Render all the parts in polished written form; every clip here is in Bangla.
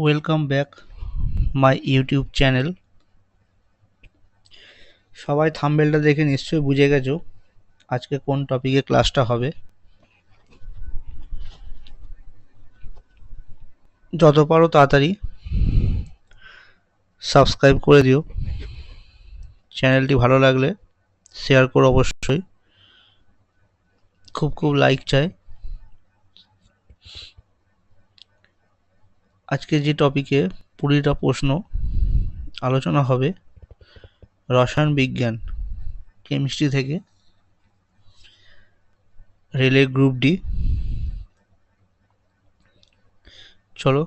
Welcome back my YouTube channel. সবাই থাম্বনেলটা দেখে নিশ্চয়ই বুঝে গেছো আজকে কোন টপিকে ক্লাসটা হবে। যত পারো তাড়াতাড়ি সাবস্ক্রাইব করে দিও। চ্যানেলটি ভালো লাগলে শেয়ার করো অবশ্যই। খুব লাইক চাই। আজকে যে টপিকে 20টা প্রশ্ন আলোচনা হবে রসায়ন বিজ্ঞান কেমিস্ট্রি থেকে, রেলে গ্রুপ ডি। চলো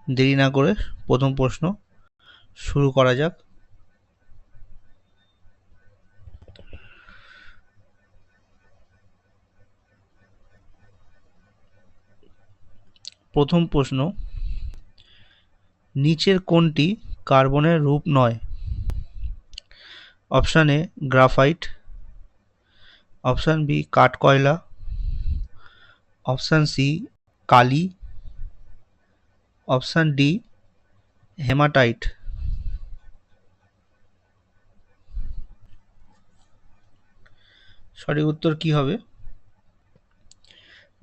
দেরি না করে প্রথম প্রশ্ন শুরু করা যাক। প্রথম প্রশ্ন, নিচের কোনটি কার্বনের রূপ নয়? Option A graphite, option B কাঠকয়লা, অপশান সি কালি, অপশান ডি হেমাটাইট। সঠিক উত্তর কি হবে?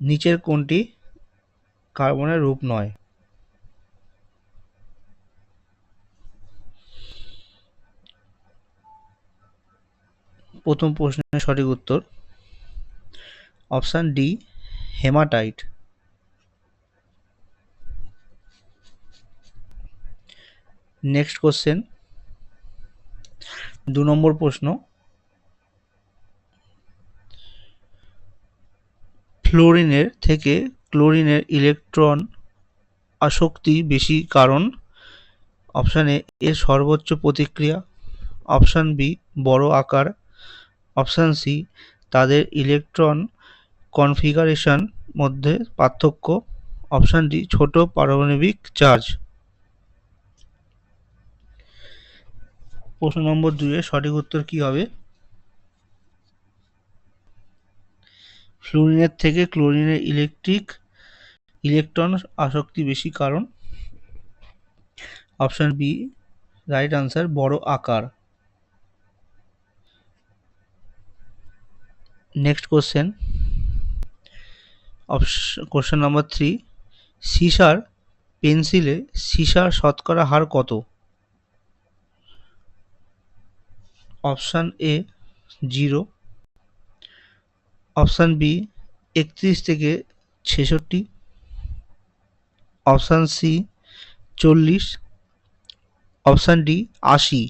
নিচের কোনটি কার্বনের রূপ নয়? প্রথম প্রশ্নের সঠিক উত্তর option D hematite. Next question, 2 নম্বর প্রশ্ন, ফ্লোরিনের থেকে ক্লোরিনের ইলেকট্রন আসক্তি বেশি কারণ? অপশান এ এর সর্বোচ্চ প্রতিক্রিয়া, অপশান বি বড় আকার, অপশান সি তাদের ইলেকট্রন কনফিগারেশন মধ্যে পার্থক্য, অপশান ডি ছোট পারমাণবিক চার্জ। প্রশ্ন নম্বর 2 এর সঠিক উত্তর কি হবে? ফ্লোরিনের থেকে ক্লোরিনের ইলেকট্রন আসক্তি বেশি কারণ? অপশান বি রাইট আনসার, বড় আকার। নেক্সট কোশ্চেন, কোশ্চেন নাম্বার 3, সিসার পেন্সিলে সিসার শতকরা হার কত? অপশান এ 0, অপশান বি 31 থেকে 66, অপশান সি 40, অপশান ডি 80।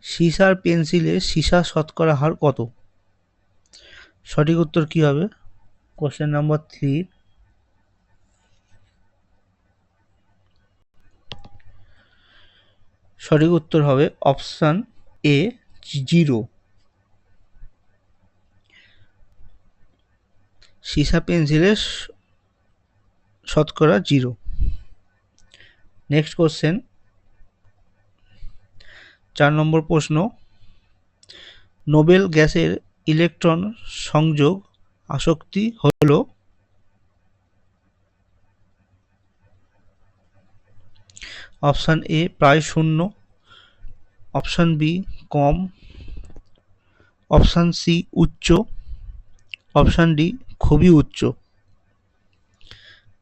সিসার পেন্সিলে সিসার শতকরা হার কত? সঠিক উত্তর কি হবে? কোশ্চেন নাম্বার 3, সঠিক উত্তর হবে অপশান এ 0। সিসা পেন্সিলের শতকরা 0। নেক্সট কোশ্চেন, 4 নম্বর প্রশ্ন, নোবেল গ্যাসের ইলেকট্রন সংযোগ আসক্তি হল? অপশান এ প্রায় শূন্য, অপশান বি কম, অপশান সি উচ্চ, অপশান ডি খুবই উচ্চ।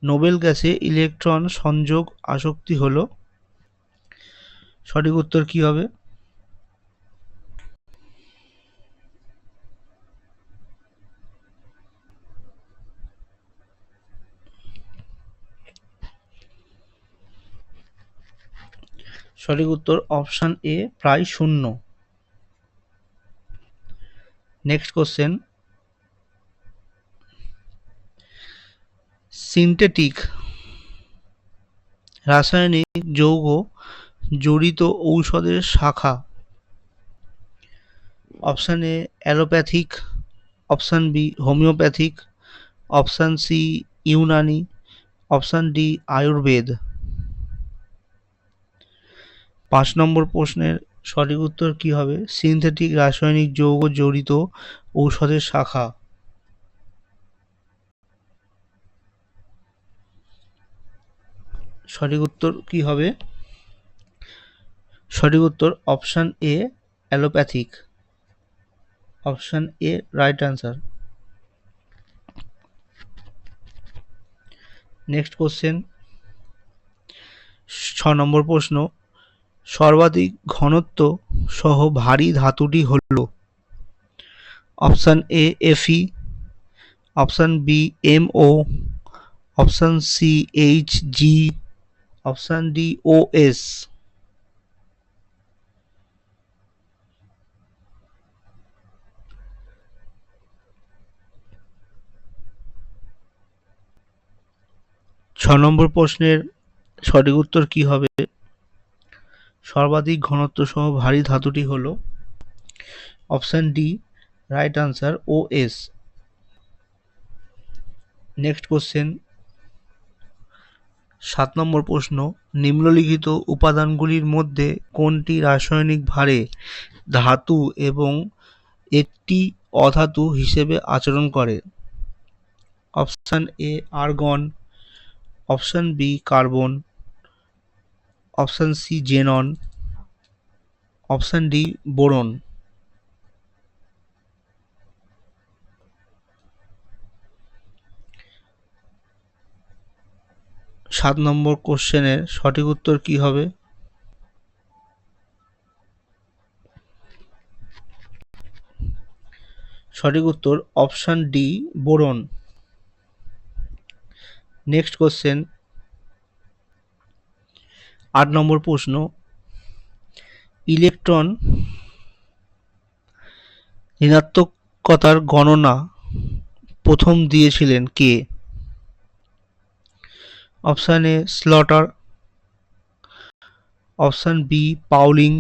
নোবেল গ্যাসে ইলেকট্রন সংযোগ আসক্তি হল? সঠিক উত্তর কি হবে? সঠিক উত্তর অপশান এ প্রায় শূন্য। নেক্সট কোশ্চেন, সিনথেটিক রাসায়নিক যৌগ জড়িত ঔষধের শাখা? Option A allopathic, option B homoeopathic, option C Unani, option D Ayurveda. 5 নম্বর প্রশ্নের সঠিক উত্তর কি হবে? সিনথেটিক রাসায়নিক যৌগ জড়িত ঔষধের শাখা। সঠিক উত্তর কি হবে? সঠিক উত্তর option A allopathic. Option A right answer. Next question, 6 নম্বর প্রশ্ন, সর্বাধিক ঘনত্ব সহ ভারী ধাতুটি হল? Option A F E, option B M O, option C H G, option D O S. 6 নম্বর প্রশ্নের সঠিক উত্তর কি হবে? সর্বাধিক ঘনত্ব সহ ভারী ধাতুটি হল option D right answer OS. Next question, 7 নম্বর প্রশ্ন, নিম্নলিখিত উপাদানগুলির মধ্যে কোনটি রাসায়নিক ভারে ধাতু এবং একটি অধাতু হিসেবে আচরণ করে? Option A argon, option B carbon, option C xenon, option D boron. 7 নম্বর কোশ্চেনের সঠিক উত্তর কি হবে? সঠিক উত্তর option D boron. Next question, 8 নম্বর প্রশ্ন, ইলেকট্রন ঋণাত্মকতার গণনা প্রথম দিয়েছিলেন কে? Option A Slater, option B Pauling,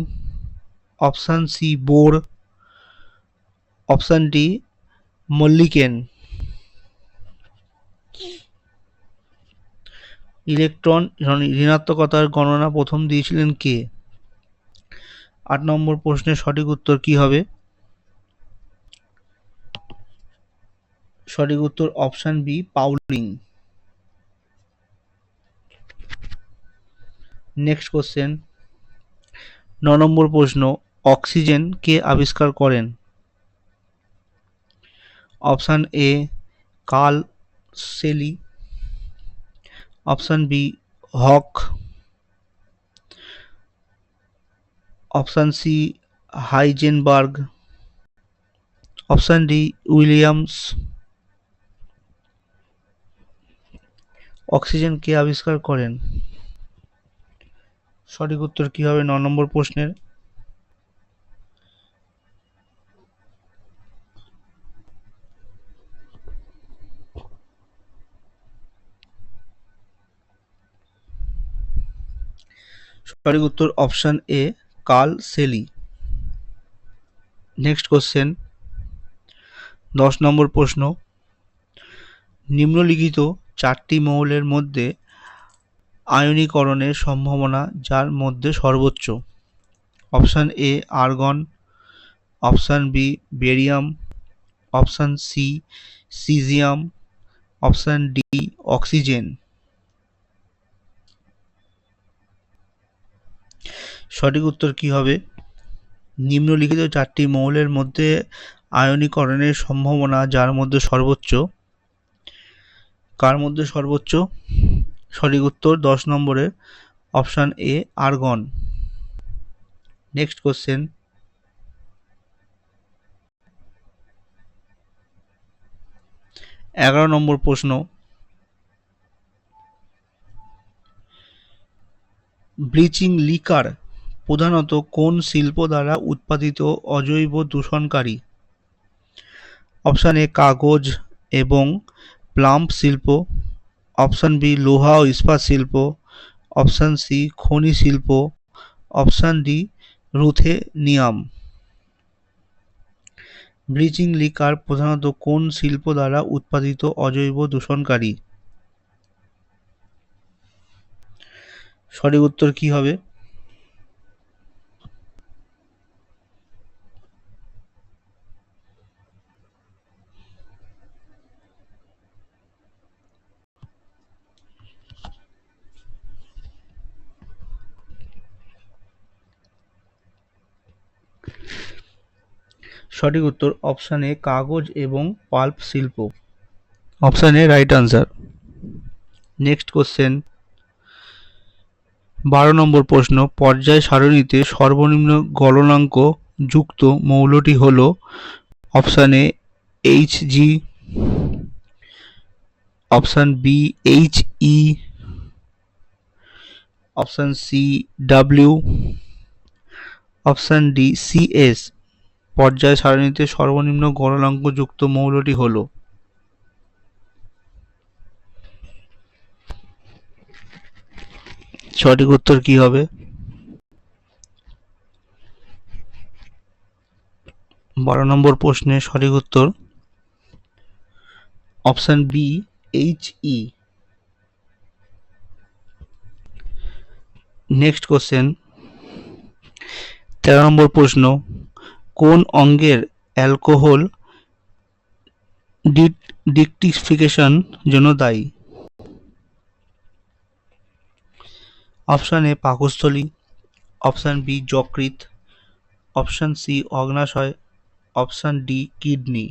option C Bohr, option D Mulliken. Electron ঋণাত্মকতার গণনা প্রথম দিয়েছিলেন কে? 8 নম্বর প্রশ্নের সঠিক উত্তর কি হবে? সঠিক উত্তর option B Pauling. Next question, 9 নম্বর প্রশ্ন, অক্সিজেন কে আবিষ্কার করেন? Option A Carl Scheele, option B Hooke, option C Heisenberg, option D Williams. Oxygen কে আবিষ্কার করেন? সঠিক উত্তর কি হবে 9 নম্বর প্রশ্নের? সঠিক উত্তর option A Carl Scheele. Next question, 10 নম্বর প্রশ্ন, নিম্নলিখিত 4টি মৌলের মধ্যে আয়নীকরণের সম্ভাবনা যার মধ্যে সর্বোচ্চ? Option A argon, option B barium, option C caesium, option D oxygen. সঠিক উত্তর কি হবে? নিম্নলিখিত 4টি মৌলের মধ্যে আয়নীকরণের সম্ভাবনা যার মধ্যে সর্বোচ্চ? কার মধ্যে সর্বোচ্চ? সঠিক উত্তর 10 নম্বরে option A argon. Next question, 11 নম্বর প্রশ্ন, ব্লিচিং লিকার প্রধানত কোন শিল্প দ্বারা উৎপাদিত অজৈব দূষণকারী? অপশন এ কাগজ এবং প্লাম্প শিল্প, অপশন বি লোহা ও ইস্পাত শিল্প, অপশন সি খনি শিল্প, option D ruthenium. Bleaching liquor প্রধানত কোন শিল্প দ্বারা উৎপাদিত অজৈব দূষণকারী? সঠিক উত্তর কি হবে? সঠিক উত্তর অপশান এ কাগজ এবং পাল্প শিল্প। Option A right answer. Next question 12 নম্বর প্রশ্ন, পর্যায় সারণীতে সর্বনিম্ন গলনাঙ্ক যুক্ত মৌলটি হল option A Hg, option B He, option C W, option D Cs। পর্যায় সারণীতে সর্বনিম্ন গলনাঙ্ক যুক্ত মৌলটি হল সঠিক উত্তর কি হবে? 12 নম্বর প্রশ্নের সঠিক উত্তর option B He। Next question 13 নম্বর প্রশ্ন, কোন অঙ্গের অ্যালকোহল ডিটক্সিফিকেশন জন্য দায়ী? অপশান এ পাকস্থলী, অপশান বি যকৃৎ, অপশান সি অগ্ন্যাশয়, অপশান ডি কিডনি।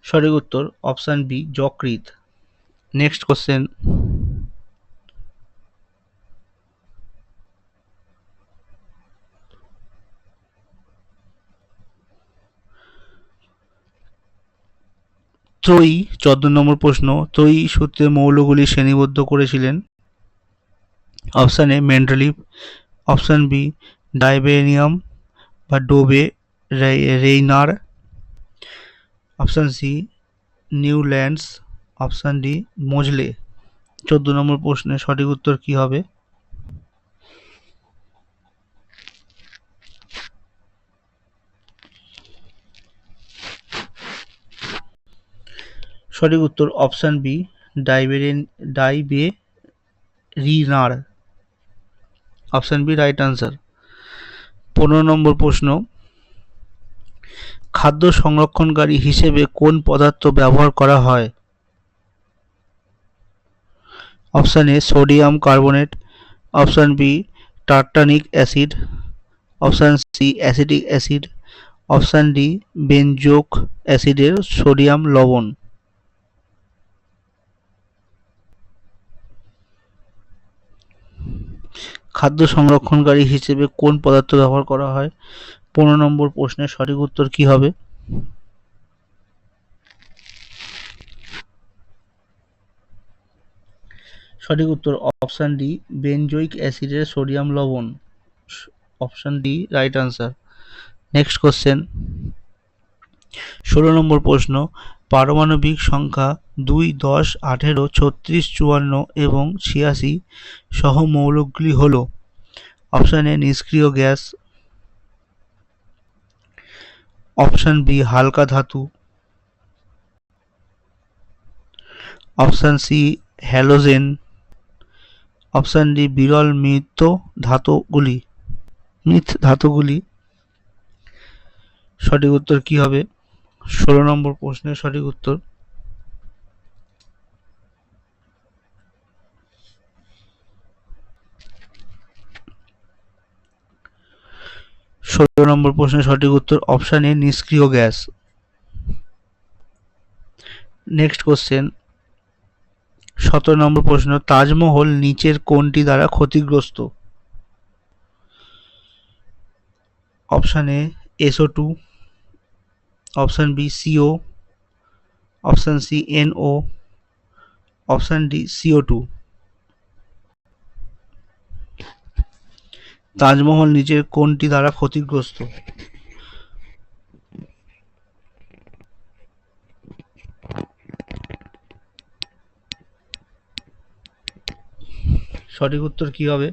সঠিক উত্তর অপশান বি যকৃৎ। নেক্সট কোশ্চেন 14 নম্বর প্রশ্ন, ত্রয়ী সূত্রে মৌলগুলি শ্রেণীবদ্ধ করেছিলেন? Option A Mendeleev, option B Dobereiner বা Dobereiner, option C Newlands, option D Moseley. 14 নম্বর প্রশ্নের সঠিক উত্তর কি হবে? সঠিক উত্তর option B Dobereiner. Option B right answer. 15 নম্বর প্রশ্ন, খাদ্য সংরক্ষণকারী হিসেবে কোন পদার্থ ব্যবহার করা হয়? Option A sodium carbonate, option B tartaric acid, option C acetic acid, option D benzoic অ্যাসিডের সোডিয়াম লবণ। খাদ্য সংরক্ষণকারী হিসেবে কোন পদার্থ ব্যবহার করা হয়? 15 নম্বর প্রশ্নের সঠিক উত্তর কি হবে? সঠিক উত্তর অপশান ডি বেনজোইক অ্যাসিডের সোডিয়াম লবণ। Option D right answer. Next question 16 নম্বর প্রশ্ন, পারমাণবিক সংখ্যা 2, 10, 18, 36, 54 এবং 86 সহ মৌলগুলি হল? অপশান এ নিষ্ক্রিয় গ্যাস, অপশান বি হালকা ধাতু, option C halogen, option D বিরল মৃৎ ধাতুগুলি। সঠিক উত্তর কি হবে? 16 নম্বর প্রশ্নের সঠিক উত্তর 16 নম্বর প্রশ্নের সঠিক উত্তর অপশান এ নিষ্ক্রিয় গ্যাস। নেক্সট কোশ্চেন 17 নম্বর প্রশ্ন, তাজমহল নিচের কোনটি দ্বারা ক্ষতিগ্রস্ত? Option A SO2, option B CO, option C NO, option D CO2। Taj Mahal নিচের কোনটি দ্বারা ক্ষতিগ্রস্ত? সঠিক উত্তর কি হবে?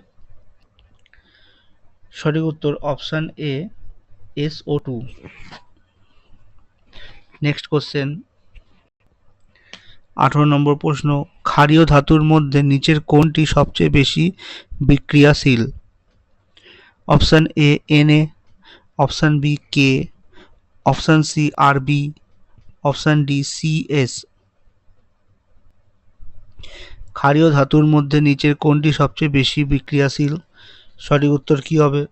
সঠিক উত্তর option A SO2। Next question 18 নম্বর প্রশ্ন, ক্ষারীয় ধাতুর মধ্যে নিচের কোনটি সবচেয়ে বেশি বিক্রিয়াশীল? Option A Na, option B K, option C RB, option D CS. ক্ষারীয় ধাতুর মধ্যে নিচের কোনটি সবচেয়ে বেশি বিক্রিয়াশীল? সঠিক উত্তর কি হবে?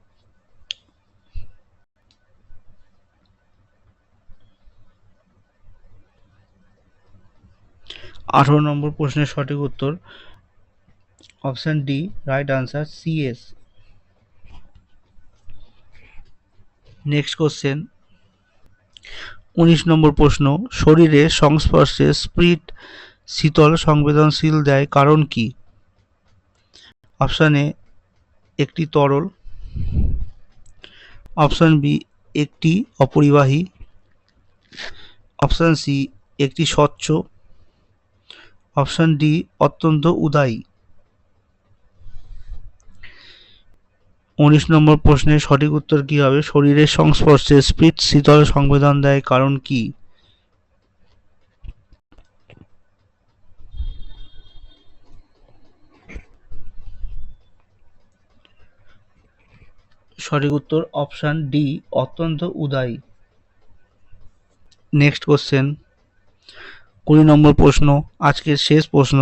আঠারো নম্বর প্রশ্নের সঠিক উত্তর option D, right answer CS. Next question 19 নম্বর প্রশ্ন, শরীরের সংস্পর্শে স্পিরিট শীতল সংবেদনশীল দেয় কারণ কি? অপশান এ একটি তরল, অপশান বি একটি অপরিবাহী, অপশান সি একটি স্বচ্ছ, অপশান ডি অত্যন্ত উদায়ী। 19 নম্বর প্রশ্নের সঠিক উত্তর কি হবে? শরীরের সংস্পর্শে স্পিরিট শীতল সংবেদন দেয় কারণ কি? সঠিক উত্তর অপশান ডি, অত্যন্ত উদায়ী। নেক্সট কোশ্চেন 20 নম্বর প্রশ্ন, আজকের শেষ প্রশ্ন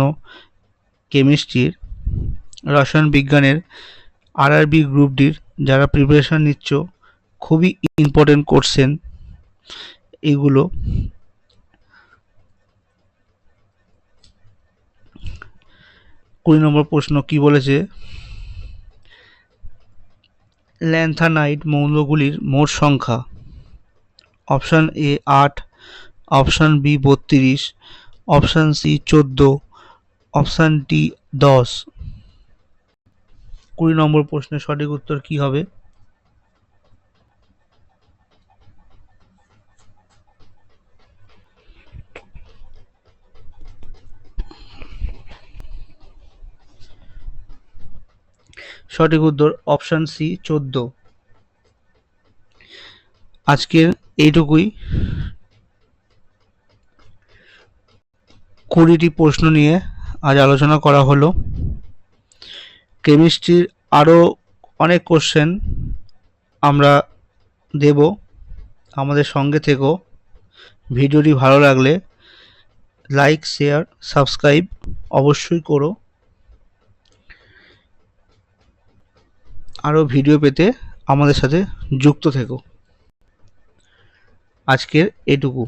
কেমিস্ট্রির রসায়ন বিজ্ঞানের আরআরবি গ্রুপ ডির যারা প্রিপারেশন নিচ্ছ, খুবই ইম্পর্টেন্ট কোশ্চেন এগুলো। 20 নম্বর প্রশ্ন কি বলেছে? ল্যান্থানাইড মৌলগুলির মোট সংখ্যা। Option A 8, option B 32, option C 14, option D 10। 20 নম্বর প্রশ্নের সঠিক উত্তর কি হবে? সঠিক উত্তর অপশান সি 14। আজকের এইটুকুই, 20টি প্রশ্ন নিয়ে আজ আলোচনা করা হলো। কেমিস্ট্রির আরও অনেক কোশ্চেন আমরা দেব, আমাদের সঙ্গে থেকো। ভিডিওটি ভালো লাগলে লাইক, শেয়ার, সাবস্ক্রাইব অবশ্যই করো। আরও ভিডিও পেতে আমাদের সাথে যুক্ত থেকো। আজকের এটুকু।